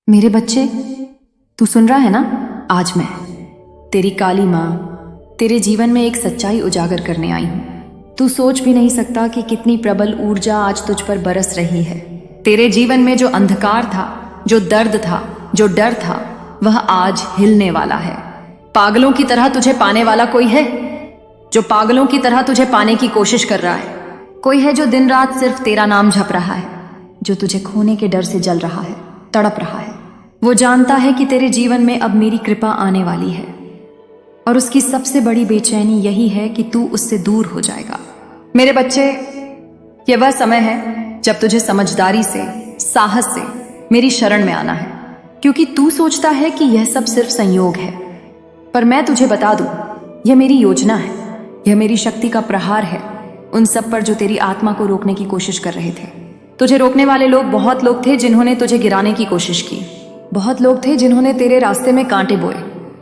मेरे बच्चे, तू सुन रहा है ना? आज मैं तेरी काली माँ तेरे जीवन में एक सच्चाई उजागर करने आई हूँ। तू सोच भी नहीं सकता कि कितनी प्रबल ऊर्जा आज तुझ पर बरस रही है। तेरे जीवन में जो अंधकार था, जो दर्द था, जो डर था, वह आज हिलने वाला है। पागलों की तरह तुझे पाने वाला कोई है, जो पागलों की तरह तुझे पाने की कोशिश कर रहा है। कोई है जो दिन रात सिर्फ तेरा नाम जप रहा है, जो तुझे खोने के डर से जल रहा है, तड़प रहा है। वो जानता है कि तेरे जीवन में अब मेरी कृपा आने वाली है, और उसकी सबसे बड़ी बेचैनी यही है कि तू उससे दूर हो जाएगा। मेरे बच्चे, यह वह समय है जब तुझे समझदारी से, साहस से मेरी शरण में आना है, क्योंकि तू सोचता है कि यह सब सिर्फ संयोग है। पर मैं तुझे बता दूं, यह मेरी योजना है, यह मेरी शक्ति का प्रहार है उन सब पर जो तेरी आत्मा को रोकने की कोशिश कर रहे थे। तुझे रोकने वाले लोग बहुत लोग थे जिन्होंने तुझे गिराने की कोशिश की। बहुत लोग थे जिन्होंने तेरे रास्ते में कांटे बोए।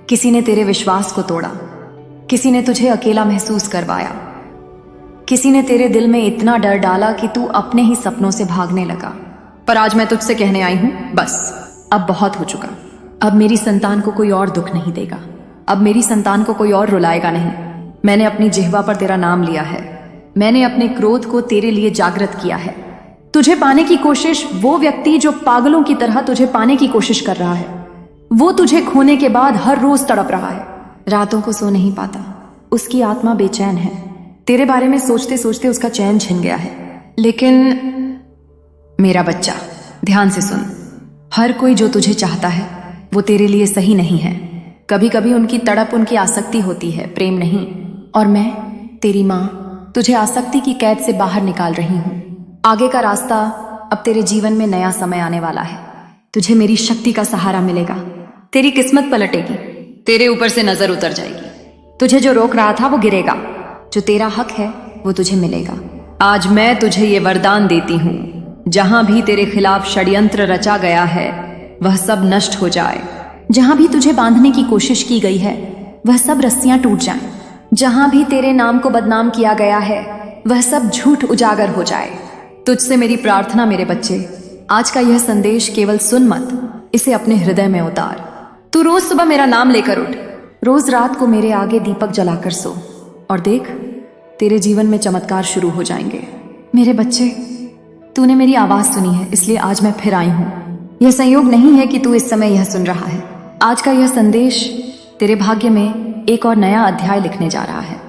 किसी ने तेरे विश्वास को तोड़ा, किसी ने तुझे अकेला महसूस करवाया, किसी ने तेरे दिल में इतना डर डाला कि तू अपने ही सपनों से भागने लगा। पर आज मैं तुझसे कहने आई हूं, बस अब बहुत हो चुका। अब मेरी संतान को कोई और दुख नहीं देगा, अब मेरी संतान को कोई और रुलाएगा नहीं। मैंने अपनी जिह्वा पर तेरा नाम लिया है, मैंने अपने क्रोध को तेरे लिए जागृत किया है। तुझे पाने की कोशिश, वो व्यक्ति जो पागलों की तरह तुझे पाने की कोशिश कर रहा है, वो तुझे खोने के बाद हर रोज तड़प रहा है, रातों को सो नहीं पाता, उसकी आत्मा बेचैन है। तेरे बारे में सोचते सोचते उसका चैन छिन गया है। लेकिन मेरा बच्चा, ध्यान से सुन, हर कोई जो तुझे चाहता है वो तेरे लिए सही नहीं है। कभी कभी उनकी तड़प उनकी आसक्ति होती है, प्रेम नहीं। और मैं, तेरी माँ, तुझे आसक्ति की कैद से बाहर निकाल रही हूँ। आगे का रास्ता, अब तेरे जीवन में नया समय आने वाला है। तुझे मेरी शक्ति का सहारा मिलेगा, तेरी किस्मत पलटेगी, तेरे ऊपर से नजर उतर जाएगी। तुझे जो रोक रहा था वो गिरेगा, जो तेरा हक है वो तुझे मिलेगा। आज मैं तुझे ये वरदान देती हूँ, जहां भी तेरे खिलाफ षड्यंत्र रचा गया है वह सब नष्ट हो जाए। जहां भी तुझे बांधने की कोशिश की गई है वह सब रस्सियां टूट जाएं। जहां भी तेरे नाम को बदनाम किया गया है वह सब झूठ उजागर हो जाए। तुझसे मेरी प्रार्थना मेरे बच्चे, आज का यह संदेश केवल सुन मत, इसे अपने हृदय में उतार। तू रोज सुबह मेरा नाम लेकर उठ, रोज रात को मेरे आगे दीपक जलाकर सो, और देख, तेरे जीवन में चमत्कार शुरू हो जाएंगे। मेरे बच्चे, तूने मेरी आवाज सुनी है, इसलिए आज मैं फिर आई हूँ। यह संयोग नहीं है कि तू इस समय यह सुन रहा है। आज का यह संदेश तेरे भाग्य में एक और नया अध्याय लिखने जा रहा है।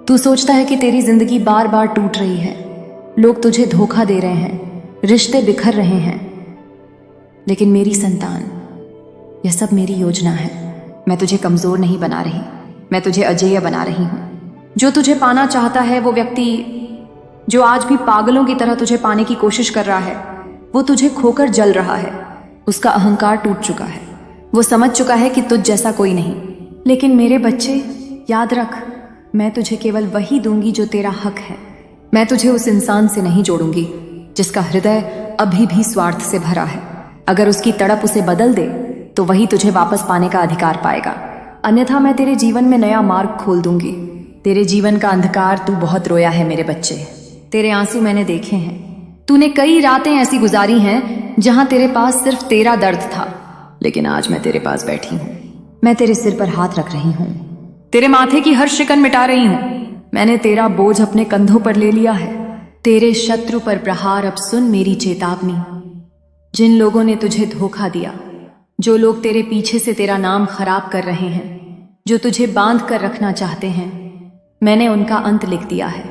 तू सोचता है कि तेरी जिंदगी बार बार टूट रही है, लोग तुझे धोखा दे रहे हैं, रिश्ते बिखर रहे हैं, लेकिन मेरी संतान, यह सब मेरी योजना है। मैं तुझे कमजोर नहीं बना रही, मैं तुझे अजेय बना रही हूं। जो तुझे पाना चाहता है, वो व्यक्ति जो आज भी पागलों की तरह तुझे पाने की कोशिश कर रहा है, वो तुझे खोकर जल रहा है। उसका अहंकार टूट चुका है, वो समझ चुका है कि तुझ जैसा कोई नहीं। लेकिन मेरे बच्चे, याद रख, मैं तुझे केवल वही दूंगी जो तेरा हक है। मैं तुझे उस इंसान से नहीं जोड़ूंगी जिसका हृदय अभी भी स्वार्थ से भरा है। अगर उसकी तड़प उसे बदल दे तो वही तुझे वापस पाने का अधिकार पाएगा, अन्यथा मैं तेरे जीवन में नया मार्ग खोल दूंगी। तेरे जीवन का अंधकार तू बहुत रोया है मेरे बच्चे, तेरे आंसू मैंने देखे हैं। तूने कई रातें ऐसी गुजारी हैं जहां तेरे पास सिर्फ तेरा दर्द था, लेकिन आज मैं तेरे पास बैठी हूं। मैं तेरे सिर पर हाथ रख रही हूं, तेरे माथे की हर शिकन मिटा रही हूं। मैंने तेरा बोझ अपने कंधों पर ले लिया है। तेरे शत्रु पर प्रहार, अब सुन मेरी चेतावनी। जिन लोगों ने तुझे धोखा दिया, जो लोग तेरे पीछे से तेरा नाम खराब कर रहे हैं, जो तुझे बांध कर रखना चाहते हैं, मैंने उनका अंत लिख दिया है।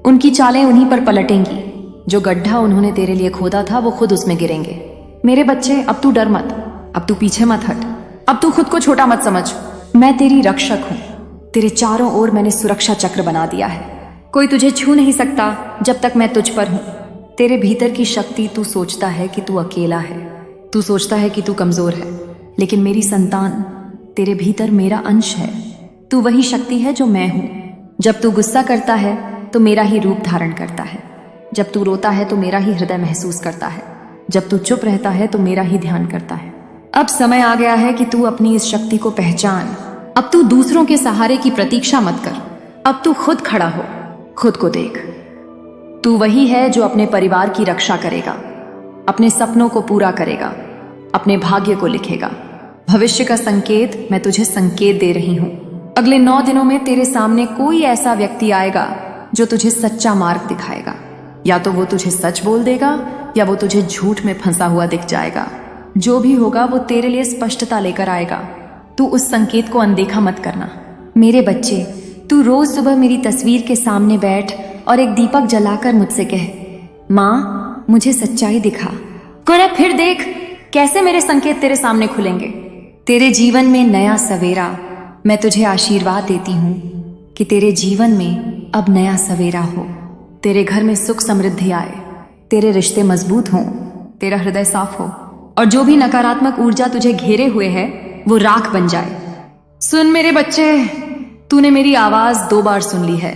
उनकी चालें उन्हीं पर पलटेंगी। जो गड्ढा उन्होंने तेरे लिए खोदा था वो खुद उसमें गिरेंगे। मेरे बच्चे, अब तू डर मत, अब तू पीछे मत हट, अब तू खुद को छोटा मत समझ। मैं तेरी रक्षक हूं, तेरे चारों ओर मैंने सुरक्षा चक्र बना दिया है। कोई तुझे छू नहीं सकता जब तक मैं तुझ पर हूं। तेरे भीतर की शक्ति, तू सोचता है कि तू अकेला है, तू सोचता है कि तू कमजोर है, लेकिन मेरी संतान, तेरे भीतर मेरा अंश है। तू वही शक्ति है जो मैं हूं। जब तू गुस्सा करता है तो मेरा ही रूप धारण करता है, जब तू रोता है तो मेरा ही हृदय महसूस करता है, जब तू चुप रहता है तो मेरा ही ध्यान करता है। अब समय आ गया है कि तू अपनी इस शक्ति को पहचान। अब तू दूसरों के सहारे की प्रतीक्षा मत कर, अब तू खुद खड़ा हो, खुद को देख। तू वही है जो अपने परिवार की रक्षा करेगा, अपने सपनों को पूरा करेगा, अपने भाग्य को लिखेगा। भविष्य का संकेत मैं तुझे संकेत दे रही हूँ। अगले 9 दिनों में तेरे सामने कोई ऐसा व्यक्ति आएगा जो तुझे सच्चा मार्ग दिखाएगा। या तो वो तुझे सच बोल देगा या वो तुझे झूठ में फंसा हुआ दिख जाएगा। जो भी होगा वो तेरे लिए स्पष्टता लेकर आएगा। तू उस संकेत को अनदेखा मत करना। मेरे बच्चे, तू रोज सुबह मेरी तस्वीर के सामने बैठ और एक दीपक जलाकर मुझसे कह, माँ मुझे सच्चाई दिखा। कोने फिर देख कैसे मेरे संकेत तेरे सामने खुलेंगे। तेरे जीवन में नया सवेरा। मैं तुझे आशीर्वाद देती हूँ कि तेरे जीवन में अब नया सवेरा हो। तेरे घर में सुख समृद्धि आए, तेरे रिश्ते मजबूत हों, तेरा हृदय साफ हो और जो भी नकारात्मक ऊर्जा तुझे घेरे हुए है वो राख बन जाए। सुन मेरे बच्चे, तूने मेरी आवाज 2 बार सुन ली है,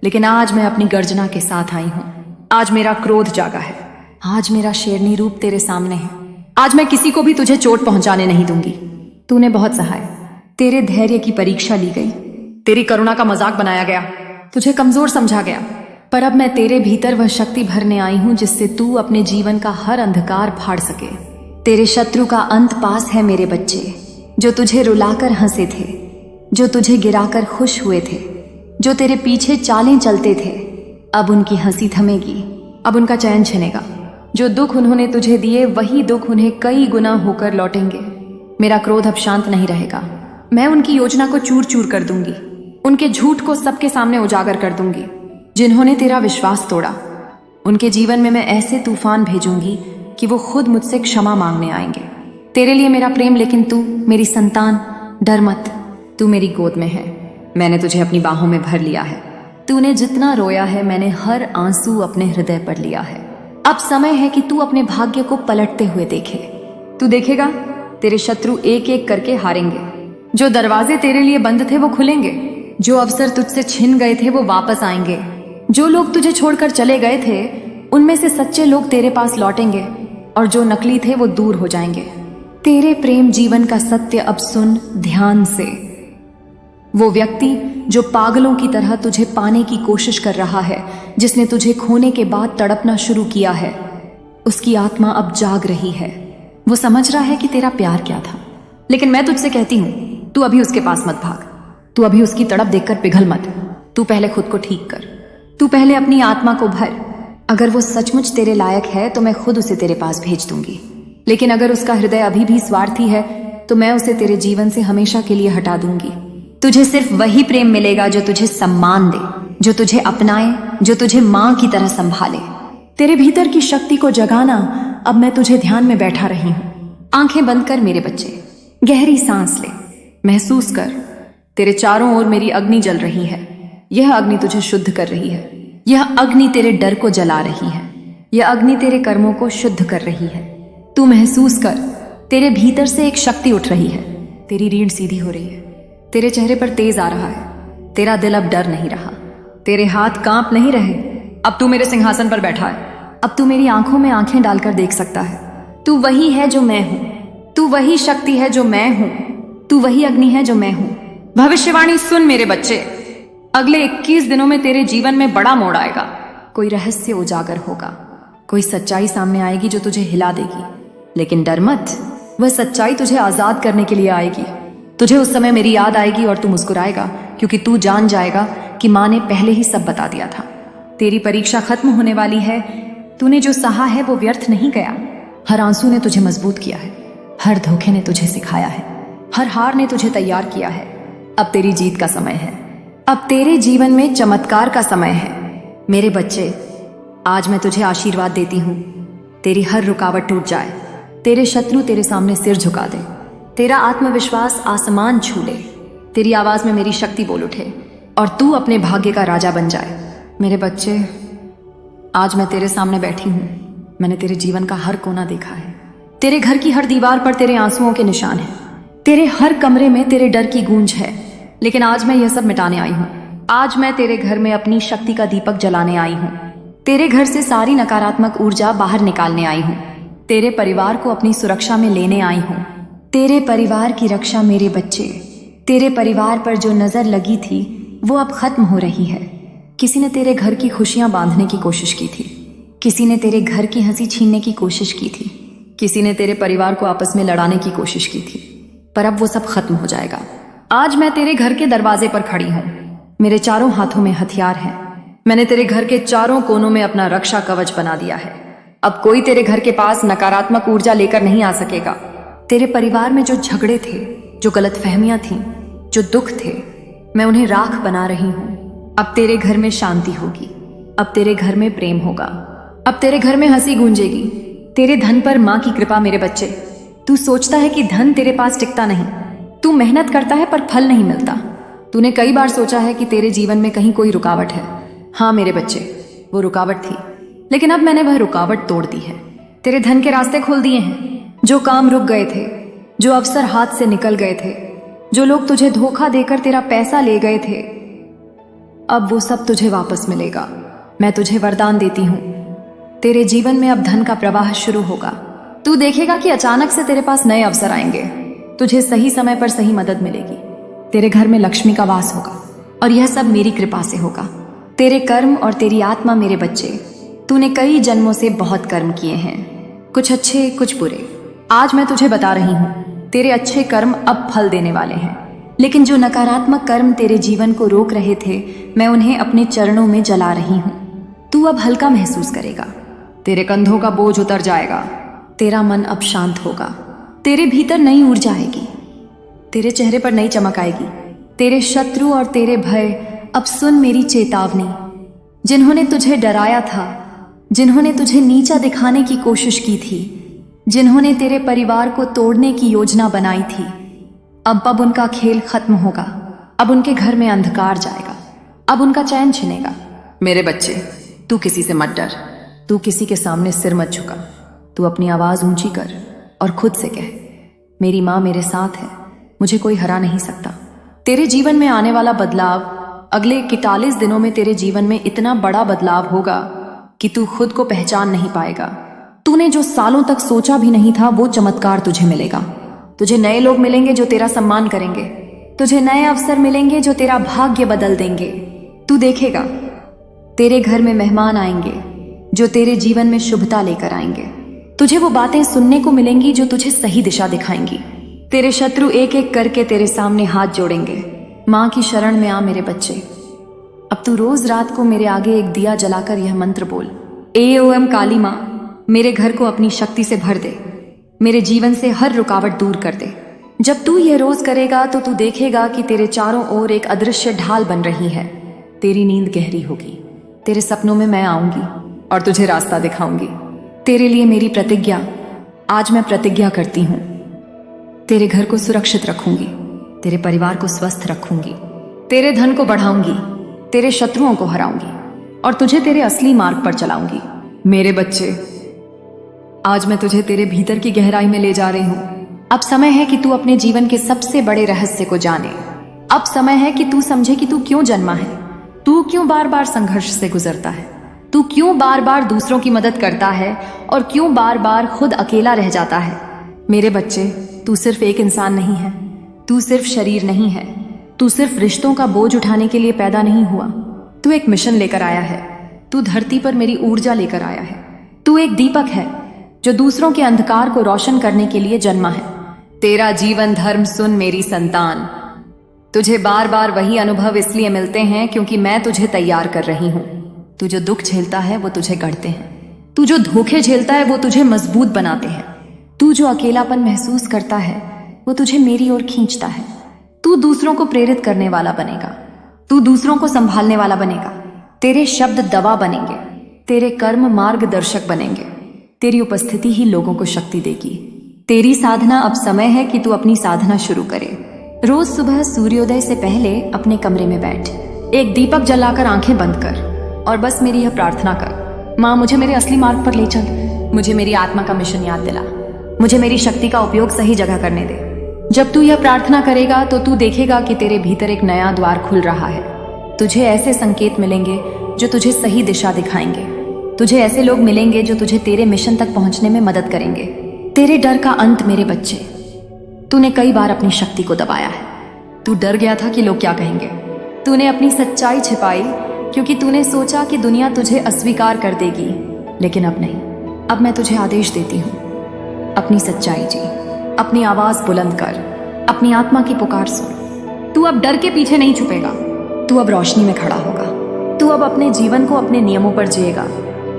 लेकिन आज मैं अपनी गर्जना के साथ आई हूं। आज मेरा क्रोध जागा है। आज मेरा शेरनी रूप तेरे सामने है। आज मैं किसी को भी तुझे चोट पहुंचाने नहीं दूंगी। तूने बहुत सहाय, तेरे धैर्य की परीक्षा ली गई, तेरी करुणा का मजाक बनाया गया, तुझे कमजोर समझा गया। पर अब मैं तेरे भीतर वह शक्ति भरने आई हूं जिससे तू अपने जीवन का हर अंधकार फाड़ सके। तेरे शत्रु का अंत पास है मेरे बच्चे। जो तुझे रुलाकर हंसे थे, जो तुझे गिराकर खुश हुए थे, जो तेरे पीछे चालें चलते थे, अब उनकी हंसी थमेगी, अब उनका चैन छिनेगा। जो दुख उन्होंने तुझे दिए वही दुख उन्हें कई गुना होकर लौटेंगे। मेरा क्रोध अब शांत नहीं रहेगा। मैं उनकी योजना को चूर चूर कर दूंगी, उनके झूठ को सबके सामने उजागर कर दूंगी। जिन्होंने तेरा विश्वास तोड़ा, उनके जीवन में मैं ऐसे तूफान भेजूंगी कि वो खुद मुझसे क्षमा मांगने आएंगे। तेरे लिए मेरा प्रेम, लेकिन तू मेरी संतान, डर मत। तू मेरी गोद में है, मैंने तुझे अपनी बाहों में भर लिया है। तूने जितना रोया है मैंने हर आंसू अपने हृदय पर लिया है। अब समय है कि तू अपने भाग्य को पलटते हुए देखे। तू देखेगा तेरे शत्रु एक एक करके हारेंगे। जो दरवाजे तेरे लिए बंद थे वो खुलेंगे, जो अवसर तुझसे छिन गए थे वो वापस आएंगे। जो लोग तुझे छोड़कर चले गए थे उनमें से सच्चे लोग तेरे पास लौटेंगे और जो नकली थे वो दूर हो जाएंगे। तेरे प्रेम जीवन का सत्य अब सुन ध्यान से। वो व्यक्ति जो पागलों की तरह तुझे पाने की कोशिश कर रहा है, जिसने तुझे खोने के बाद तड़पना शुरू किया है, उसकी आत्मा अब जाग रही है। वो समझ रहा है कि तेरा प्यार क्या था। लेकिन मैं तुझसे कहती हूं, तू अभी उसके पास मत भाग। तू अभी उसकी तड़प देखकर पिघल मत। तू पहले खुद को ठीक कर। तू पहले अपनी आत्मा को भर। अगर वो सचमुच तेरे लायक है तो मैं खुद उसे तेरे पास भेज दूंगी। लेकिन अगर उसका हृदय अभी भी स्वार्थी है तो मैं उसे तेरे जीवन से हमेशा के लिए हटा दूंगी। तुझे सिर्फ वही प्रेम मिलेगा जो तुझे सम्मान दे, जो तुझे अपनाए, जो तुझे मां की तरह संभाले। तेरे भीतर की शक्ति को जगाना अब मैं तुझे ध्यान में बैठा रही हूं। आंखें बंद कर मेरे बच्चे, गहरी सांस ले, महसूस कर तेरे चारों ओर मेरी अग्नि जल रही है। यह अग्नि तुझे शुद्ध कर रही है। यह अग्नि तेरे डर को जला रही है। यह अग्नि तेरे कर्मों को शुद्ध कर रही है। तू महसूस कर, तेरे भीतर से एक शक्ति उठ रही है। तेरी रीढ़ सीधी हो रही है। तेरे चेहरे पर तेज आ रहा है। तेरा दिल अब डर नहीं रहा। तेरे हाथ कांप नहीं रहे। अब तू मेरे सिंहासन पर बैठा है। अब तू मेरी आंखों में आंखें डालकर देख सकता है। तू वही है जो मैं हूं। तू वही शक्ति है जो मैं हूं। तू वही अग्नि है जो मैं हूं। भविष्यवाणी सुन मेरे बच्चे, अगले 21 दिनों में तेरे जीवन में बड़ा मोड़ आएगा। कोई रहस्य उजागर होगा, कोई सच्चाई सामने आएगी जो तुझे हिला देगी। लेकिन डर मत, वह सच्चाई तुझे आजाद करने के लिए आएगी। तुझे उस समय मेरी याद आएगी और तू मुस्कुराएगा, क्योंकि तू जान जाएगा कि माँ ने पहले ही सब बता दिया था। तेरी परीक्षा खत्म होने वाली है। तूने जो सहा है वो व्यर्थ नहीं गया। हर आंसू ने तुझे मजबूत किया है। हर धोखे ने तुझे सिखाया है। हर हार ने तुझे तैयार किया है। अब तेरी जीत का समय है। अब तेरे जीवन में चमत्कार का समय है। मेरे बच्चे, आज मैं तुझे आशीर्वाद देती हूँ। तेरी हर रुकावट टूट जाए। तेरे शत्रु तेरे सामने सिर झुका दे। तेरा आत्मविश्वास आसमान छू ले। तेरी आवाज में मेरी शक्ति बोल उठे और तू अपने भाग्य का राजा बन जाए। मेरे बच्चे, आज मैं तेरे सामने बैठी हूँ। मैंने तेरे जीवन का हर कोना देखा है। तेरे घर की हर दीवार पर तेरे आंसुओं के निशान हैं। तेरे हर कमरे में तेरे डर की गूंज है। लेकिन आज मैं यह सब मिटाने आई हूँ। आज मैं तेरे घर में अपनी शक्ति का दीपक जलाने आई हूँ। तेरे घर से सारी नकारात्मक ऊर्जा बाहर निकालने आई हूँ। तेरे परिवार को अपनी सुरक्षा में लेने आई हूँ। तेरे परिवार की रक्षा मेरे बच्चे। तेरे परिवार पर जो नजर लगी थी वो अब खत्म हो रही है। किसी ने तेरे घर की खुशियां बांधने की कोशिश की थी। किसी ने तेरे घर की हंसी छीनने की कोशिश की थी। किसी ने तेरे परिवार को आपस में लड़ाने की कोशिश की थी, पर अब वो सब खत्म हो जाएगा। आज मैं तेरे घर के दरवाजे पर खड़ी हूँ। मेरे चारों हाथों में हथियार हैं। मैंने तेरे घर के चारों कोनों में अपना रक्षा कवच बना दिया है। अब कोई तेरे घर के पास नकारात्मक ऊर्जा लेकर नहीं आ सकेगा। तेरे परिवार में जो झगड़े थे, जो गलतफहमियां थीं, जो दुख थे, मैं उन्हें राख बना रही हूँ। अब तेरे घर में शांति होगी। अब तेरे घर में प्रेम होगा। अब तेरे घर में हंसी गूंजेगी। तेरे धन पर माँ की कृपा। मेरे बच्चे, तू सोचता है कि धन तेरे पास टिकता नहीं। तू मेहनत करता है पर फल नहीं मिलता। तूने कई बार सोचा है कि तेरे जीवन में कहीं कोई रुकावट है। हाँ मेरे बच्चे, वो रुकावट थी, लेकिन अब मैंने वह रुकावट तोड़ दी है। तेरे धन के रास्ते खोल दिए हैं। जो काम रुक गए थे, जो अवसर हाथ से निकल गए थे, जो लोग तुझे धोखा देकर तेरा पैसा ले गए थे, अब वो सब तुझे वापस मिलेगा। मैं तुझे वरदान देती हूँ। तेरे जीवन में अब धन का प्रवाह शुरू होगा। तू देखेगा कि अचानक से तेरे पास नए अवसर आएंगे। तुझे सही समय पर सही मदद मिलेगी। तेरे घर में लक्ष्मी का वास होगा, और यह सब मेरी कृपा से होगा। तेरे कर्म और तेरी आत्मा। मेरे बच्चे, तूने कई जन्मों से बहुत कर्म किए हैं, कुछ अच्छे कुछ बुरे। आज मैं तुझे बता रही हूँ, तेरे अच्छे कर्म अब फल देने वाले हैं, लेकिन जो नकारात्मक कर्म तेरे जीवन को रोक रहे थे, मैं उन्हें अपने चरणों में जला रही हूँ। तू अब हल्का महसूस करेगा। तेरे कंधों का बोझ उतर जाएगा। तेरा मन अब शांत होगा। तेरे भीतर नई ऊर्जा आएगी। तेरे चेहरे पर नई चमक आएगी। तेरे शत्रु और तेरे भय अब सुन मेरी चेतावनी। जिन्होंने तुझे डराया था, जिन्होंने तुझे नीचा दिखाने की कोशिश की थी, जिन्होंने तेरे परिवार को तोड़ने की योजना बनाई थी, अब उनका खेल खत्म होगा। अब उनके घर में अंधकार जाएगा। अब उनका चैन छिनेगा। मेरे बच्चे, तू किसी से मत डर। तू किसी के सामने सिर मत झुका। तू अपनी आवाज ऊंची कर और खुद से कह, मेरी माँ मेरे साथ है, मुझे कोई हरा नहीं सकता। तेरे जीवन में आने वाला बदलाव, अगले 41 दिनों में तेरे जीवन में इतना बड़ा बदलाव होगा कि तू खुद को पहचान नहीं पाएगा। तूने जो सालों तक सोचा भी नहीं था, वो चमत्कार तुझे मिलेगा। तुझे नए लोग मिलेंगे जो तेरा सम्मान करेंगे। तुझे नए अवसर मिलेंगे जो तेरा भाग्य बदल देंगे। तू देखेगा, तेरे घर में मेहमान आएंगे जो तेरे जीवन में शुभता लेकर आएंगे। तुझे वो बातें सुनने को मिलेंगी जो तुझे सही दिशा दिखाएंगी। तेरे शत्रु एक एक करके तेरे सामने हाथ जोड़ेंगे। माँ की शरण में आ मेरे बच्चे। अब तू रोज रात को मेरे आगे एक दिया जलाकर यह मंत्र बोल, एओएम काली माँ, मेरे घर को अपनी शक्ति से भर दे, मेरे जीवन से हर रुकावट दूर कर दे। जब तू यह रोज करेगा तो तू देखेगा कि तेरे चारों ओर एक अदृश्य ढाल बन रही है। तेरी नींद गहरी होगी। तेरे सपनों में मैं आऊंगी और तुझे रास्ता दिखाऊंगी। तेरे लिए मेरी प्रतिज्ञा, आज मैं प्रतिज्ञा करती हूँ, तेरे घर को सुरक्षित रखूंगी, तेरे परिवार को स्वस्थ रखूंगी, तेरे धन को बढ़ाऊंगी, तेरे शत्रुओं को हराऊंगी और तुझे तेरे असली मार्ग पर चलाऊंगी। मेरे बच्चे, आज मैं तुझे तेरे भीतर की गहराई में ले जा रही हूँ। अब समय है कि तू अपने जीवन के सबसे बड़े रहस्य को जाने। अब समय है कि तू समझे कि तू क्यों जन्मा है। तू क्यों बार बार संघर्ष से गुजरता है। तू क्यों बार बार दूसरों की मदद करता है और क्यों बार बार खुद अकेला रह जाता है। मेरे बच्चे, तू सिर्फ एक इंसान नहीं है। तू सिर्फ शरीर नहीं है। तू सिर्फ रिश्तों का बोझ उठाने के लिए पैदा नहीं हुआ। तू एक मिशन लेकर आया है। तू धरती पर मेरी ऊर्जा लेकर आया है। तू एक दीपक है जो दूसरों के अंधकार को रोशन करने के लिए जन्मा है। तेरा जीवन धर्म सुन मेरी संतान। तुझे बार बार वही अनुभव इसलिए मिलते हैं क्योंकि मैं तुझे तैयार कर रही हूँ। तू जो दुख झेलता है वो तुझे गढ़ते हैं। तू जो धोखे झेलता है वो तुझे मजबूत बनाते हैं। तू जो अकेलापन महसूस करता है वो तुझे मेरी ओर खींचता है। तू दूसरों को प्रेरित करने वाला बनेगा। तू दूसरों को संभालने वाला बनेगा। तेरे शब्द दवा बनेंगे। तेरे कर्म मार्गदर्शक बनेंगे। तेरी उपस्थिति ही लोगों को शक्ति देगी। तेरी साधना, अब समय है कि तू अपनी साधना शुरू करे। रोज सुबह सूर्योदय से पहले अपने कमरे में बैठ, एक दीपक जलाकर आंखें बंद कर और बस मेरी यह प्रार्थना कर, माँ मुझे मेरे असली मार्ग पर ले चल। मुझे मेरी आत्मा का मिशन याद दिला। मुझे मेरी शक्ति का उपयोग सही जगह करने दे। जब तू यह प्रार्थना करेगा तो तू देखेगा कि तेरे भीतर एक नया द्वार खुल रहा है। तुझे ऐसे संकेत मिलेंगे जो तुझे सही दिशा दिखाएंगे। तुझे ऐसे लोग मिलेंगे जो तुझे तेरे मिशन तक पहुंचने में मदद करेंगे। तेरे डर का अंत मेरे बच्चे। तूने कई बार अपनी शक्ति को दबाया है। तू डर गया था कि लोग क्या कहेंगे। तूने अपनी सच्चाई छिपाई क्योंकि तूने सोचा कि दुनिया तुझे अस्वीकार कर देगी, लेकिन अब नहीं। अब मैं तुझे आदेश देती हूँ, अपनी सच्चाई जी, अपनी आवाज बुलंद कर, अपनी आत्मा की पुकार सुन। तू अब डर के पीछे नहीं छुपेगा, तू अब रोशनी में खड़ा होगा। तू अब अपने जीवन को अपने नियमों पर जिएगा।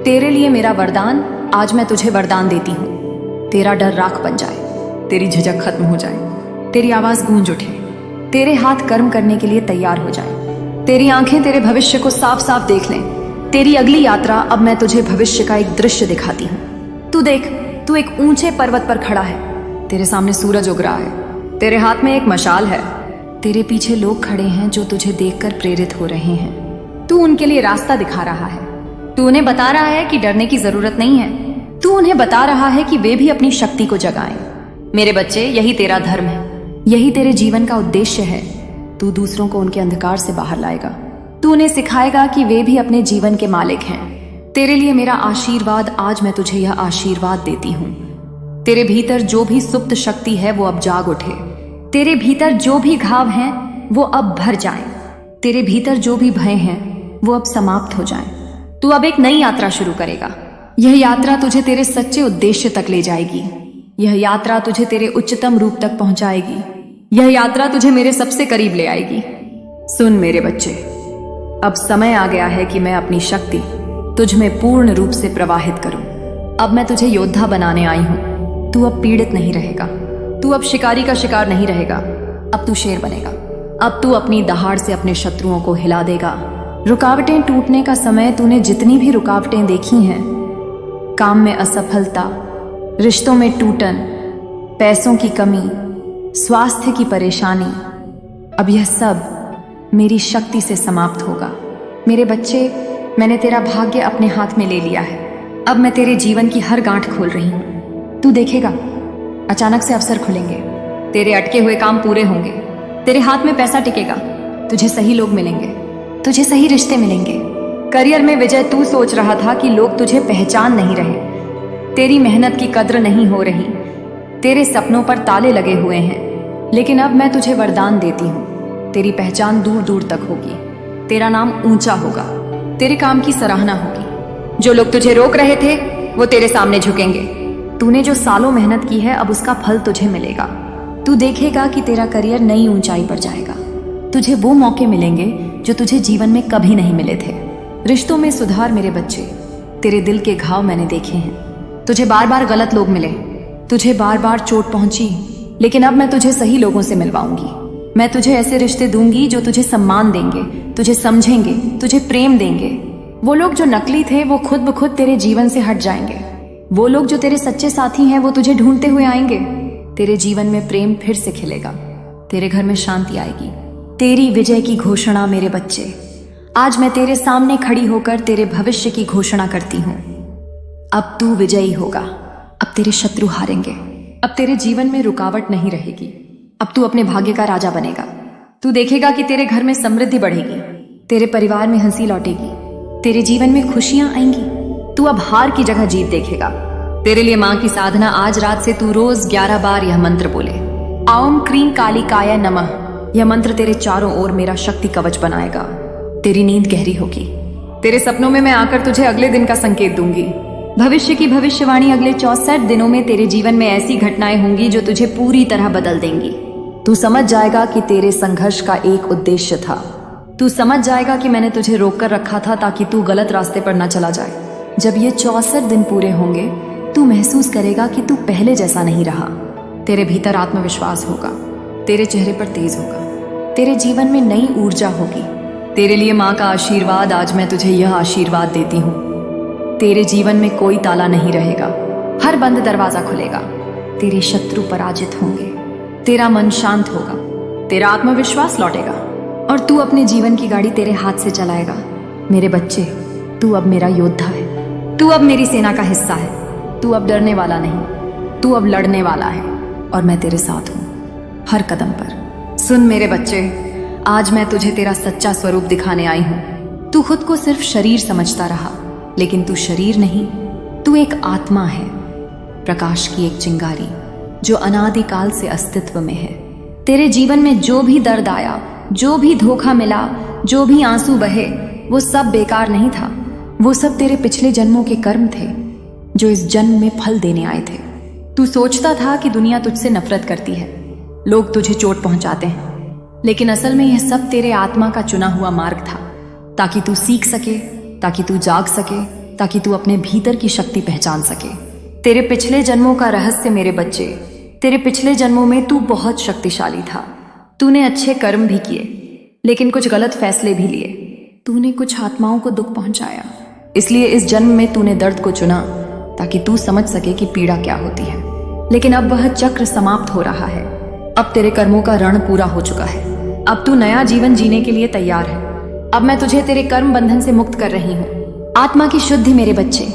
तेरे लिए मेरा वरदान, आज मैं तुझे वरदान देती हूँ। तेरा डर राख बन जाए, तेरी झिझक खत्म हो जाए, तेरी आवाज गूंज उठे, तेरे हाथ कर्म करने के लिए तैयार हो जाए, तेरी आंखें तेरे भविष्य को साफ साफ देख लें। तेरी अगली यात्रा, अब मैं तुझे भविष्य का एक दृश्य दिखाती हूँ। तू देख, तू एक ऊंचे पर्वत पर खड़ा है, तेरे सामने सूरज उग रहा है, तेरे हाथ में एक मशाल है, तेरे पीछे लोग खड़े हैं जो तुझे देखकर प्रेरित हो रहे हैं। तू उनके लिए रास्ता दिखा रहा है, तू उन्हें बता रहा है कि डरने की जरूरत नहीं है। तू उन्हें बता रहा है कि वे भी अपनी शक्ति को जगाएं। मेरे बच्चे, यही तेरा धर्म है, यही तेरे जीवन का उद्देश्य है। तू दूसरों को उनके अंधकार से बाहर लाएगा। तू उन्हें सिखाएगा कि वे भी अपने जीवन के मालिक हैं। तेरे लिए मेरा आशीर्वाद, आज मैं तुझे यह आशीर्वाद देती हूँ। तेरे भीतर जो भी सुप्त शक्ति है वो अब जाग उठे। तेरे भीतर जो भी घाव हैं वो अब भर जाएं। तेरे भीतर जो भी भय हैं वो अब समाप्त हो जाएं। तू अब एक नई यात्रा शुरू करेगा। यह यात्रा तुझे तेरे सच्चे उद्देश्य तक ले जाएगी। यह यात्रा तुझे तेरे उच्चतम रूप तक पहुंचाएगी। यह यात्रा तुझे मेरे सबसे करीब ले आएगी। सुन मेरे बच्चे, अब समय आ गया है कि मैं अपनी शक्ति तुझ में पूर्ण रूप से प्रवाहित करूं। अब मैं तुझे योद्धा बनाने आई हूं। तू अब पीड़ित नहीं रहेगा, तू अब शिकारी का शिकार नहीं रहेगा, अब तू शेर बनेगा। अब तू अपनी दहाड़ से अपने शत्रुओं को हिला देगा। रुकावटें टूटने का समय, तूने जितनी भी रुकावटें देखी हैं, काम में असफलता, रिश्तों में टूटन, पैसों की कमी, स्वास्थ्य की परेशानी, अब यह सब मेरी शक्ति से समाप्त होगा। मेरे बच्चे, मैंने तेरा भाग्य अपने हाथ में ले लिया है। अब मैं तेरे जीवन की हर गांठ खोल रही हूँ। तू देखेगा, अचानक से अवसर खुलेंगे, तेरे अटके हुए काम पूरे होंगे, तेरे हाथ में पैसा टिकेगा, तुझे सही लोग मिलेंगे, तुझे सही रिश्ते मिलेंगे। करियर में विजय, तू सोच रहा था कि लोग तुझे पहचान नहीं रहे, तेरी मेहनत की कद्र नहीं हो रही, तेरे सपनों पर ताले लगे हुए हैं, लेकिन अब मैं तुझे वरदान देती हूँ। तेरी पहचान दूर दूर तक होगी, तेरा नाम ऊंचा होगा, तेरे काम की सराहना होगी। जो लोग तुझे रोक रहे थे वो तेरे सामने झुकेंगे। तूने जो सालों मेहनत की है, अब उसका फल तुझे मिलेगा। तू देखेगा कि तेरा करियर नई ऊंचाई पर जाएगा। तुझे वो मौके मिलेंगे जो तुझे जीवन में कभी नहीं मिले थे। रिश्तों में सुधार मेरे बच्चे, तेरे दिल के घाव मैंने देखे हैं। तुझे बार बार गलत लोग मिले, तुझे बार बार चोट पहुंची, लेकिन अब मैं तुझे सही लोगों से मिलवाऊंगी। मैं तुझे ऐसे रिश्ते दूंगी जो तुझे सम्मान देंगे, तुझे समझेंगे, तुझे प्रेम देंगे। वो लोग जो नकली थे वो खुद ब खुद तेरे जीवन से हट जाएंगे। वो लोग जो तेरे सच्चे साथी हैं वो तुझे ढूंढते हुए आएंगे। तेरे जीवन में प्रेम फिर से खिलेगा, तेरे घर में शांति आएगी। तेरी विजय की घोषणा मेरे बच्चे, आज मैं तेरे सामने खड़ी होकर तेरे भविष्य की घोषणा करती हूँ। अब तू विजयी होगा, अब तेरे शत्रु हारेंगे, अब तेरे जीवन में रुकावट नहीं रहेगी। अब तू अपने भाग्य का राजा बनेगा। तू देखेगा कि तेरे घर में समृद्धि बढ़ेगी, तेरे परिवार में हंसी लौटेगी, तेरे जीवन में खुशियां आएंगी। तू अब हार की जगह जीत देखेगा। तेरे लिए मां की साधना, आज रात से तू रोज 11 बार यह मंत्र बोले, ओम क्रीं कालिकाय नमः। यह मंत्र तेरे चारों ओर मेरा शक्ति कवच बनाएगा। तेरी नींद गहरी होगी। तेरे सपनों में मैं आकर तुझे अगले दिन का संकेत दूंगी। भविष्य की भविष्यवाणी, अगले 64 दिनों में तेरे जीवन में ऐसी घटनाएं होंगी जो तुझे पूरी तरह बदल देंगी। तू समझ जाएगा कि तेरे संघर्ष का एक उद्देश्य था। तू समझ जाएगा कि मैंने तुझे रोक कर रखा था ताकि तू गलत रास्ते पर न चला जाए। जब ये 64 दिन पूरे होंगे, तू महसूस करेगा कि तू पहले जैसा नहीं रहा। तेरे भीतर आत्मविश्वास होगा, तेरे चेहरे पर तेज होगा, तेरे जीवन में नई ऊर्जा होगी। तेरे लिए माँ का आशीर्वाद, आज मैं तुझे यह आशीर्वाद देती हूँ। तेरे जीवन में कोई ताला नहीं रहेगा, हर बंद दरवाजा खुलेगा। तेरे शत्रु पराजित होंगे, तेरा मन शांत होगा, तेरा आत्मविश्वास लौटेगा और तू अपने जीवन की गाड़ी तेरे हाथ से चलाएगा। मेरे बच्चे, तू अब मेरा योद्धा है, तू अब मेरी सेना का हिस्सा है। तू अब डरने वाला नहीं, तू अब लड़ने वाला है और मैं तेरे साथ हूँ हर कदम पर। सुन मेरे बच्चे, आज मैं तुझे तेरा सच्चा स्वरूप दिखाने आई हूँ। तू खुद को सिर्फ शरीर समझता रहा, लेकिन तू शरीर नहीं, तू एक आत्मा है, प्रकाश की एक चिंगारी जो अनादिकाल से अस्तित्व में है। तेरे जीवन में जो भी दर्द आया, जो भी धोखा मिला, जो भी आंसू बहे, वो सब बेकार नहीं था। वो सब तेरे पिछले जन्मों के कर्म थे जो इस जन्म में फल देने आए थे। तू सोचता था कि दुनिया तुझसे नफरत करती है, लोग तुझे चोट पहुंचाते हैं, लेकिन असल में यह सब तेरे आत्मा का चुना हुआ मार्ग था, ताकि तू सीख सके, ताकि तू जाग सके, ताकि तू अपने भीतर की शक्ति पहचान सके। तेरे पिछले जन्मों का रहस्य मेरे बच्चे, तेरे पिछले जन्मों में तू बहुत शक्तिशाली था। तूने अच्छे कर्म भी किए, लेकिन कुछ गलत फैसले भी लिए। तूने कुछ आत्माओं को दुख पहुंचाया, इसलिए इस जन्म में तूने दर्द को चुना, ताकि तू समझ सके कि पीड़ा क्या होती है। लेकिन अब वह चक्र समाप्त हो रहा है। अब तेरे कर्मों का रण पूरा हो चुका है। अब तू नया जीवन जीने के लिए तैयार है। अब मैं तुझे तेरे कर्म बंधन से मुक्त कर रही हूँ। आत्मा की शुद्धि मेरे बच्चे,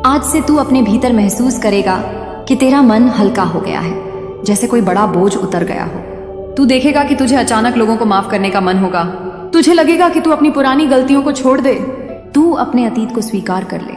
आज से तू अपने भीतर महसूस करेगा कि तेरा मन हल्का हो गया है, जैसे कोई बड़ा बोझ उतर गया हो। तू देखेगा कि तुझे अचानक लोगों को माफ करने का मन होगा। तुझे लगेगा कि तू अपनी पुरानी गलतियों को छोड़ दे। तू अपने अतीत को स्वीकार कर ले,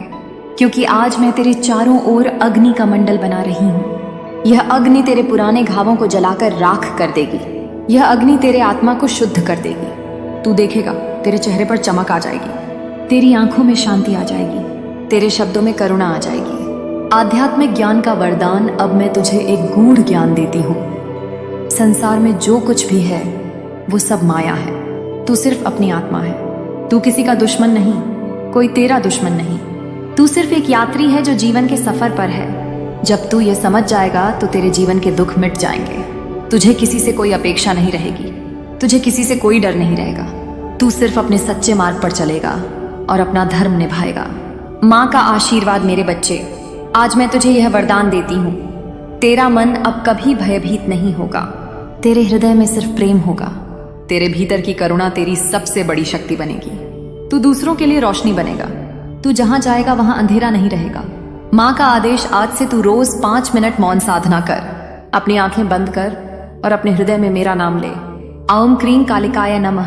क्योंकि आज मैं तेरे चारों ओर अग्नि का मंडल बना रही हूँ। यह अग्नि तेरे पुराने घावों को जलाकर राख कर देगी। यह अग्नि तेरे आत्मा को शुद्ध कर देगी। तू देखेगा तेरे चेहरे पर चमक आ जाएगी, तेरी आंखों में शांति आ जाएगी, तेरे शब्दों में करुणा आ जाएगी। आध्यात्मिक ज्ञान का वरदान अब मैं तुझे एक गूढ़ ज्ञान देती हूँ। संसार में जो कुछ भी है वो सब माया है। तू सिर्फ अपनी आत्मा है। तू किसी का दुश्मन नहीं, कोई तेरा दुश्मन नहीं। तू सिर्फ एक यात्री है जो जीवन के सफर पर है। जब तू ये समझ जाएगा तो तेरे जीवन के दुख मिट जाएंगे। तुझे किसी से कोई अपेक्षा नहीं रहेगी, तुझे किसी से कोई डर नहीं रहेगा। तू सिर्फ अपने सच्चे मार्ग पर चलेगा और अपना धर्म निभाएगा। माँ का आशीर्वाद मेरे बच्चे, आज मैं तुझे यह वरदान देती हूँ। तेरा मन अब कभी भयभीत नहीं होगा। तेरे हृदय में सिर्फ प्रेम होगा। तेरे भीतर की करुणा तेरी सबसे बड़ी शक्ति बनेगी। तू दूसरों के लिए रोशनी बनेगा। तू जहां जाएगा वहां अंधेरा नहीं रहेगा। माँ का आदेश, आज से तू रोज 5 मिनट मौन साधना कर। अपनी आंखें बंद कर और अपने हृदय में मेरा नाम ले, ओम क्रीं कालिकाय नमः।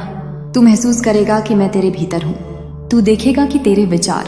तू महसूस करेगा कि मैं तेरे भीतर हूँ। तू देखेगा कि तेरे विचार,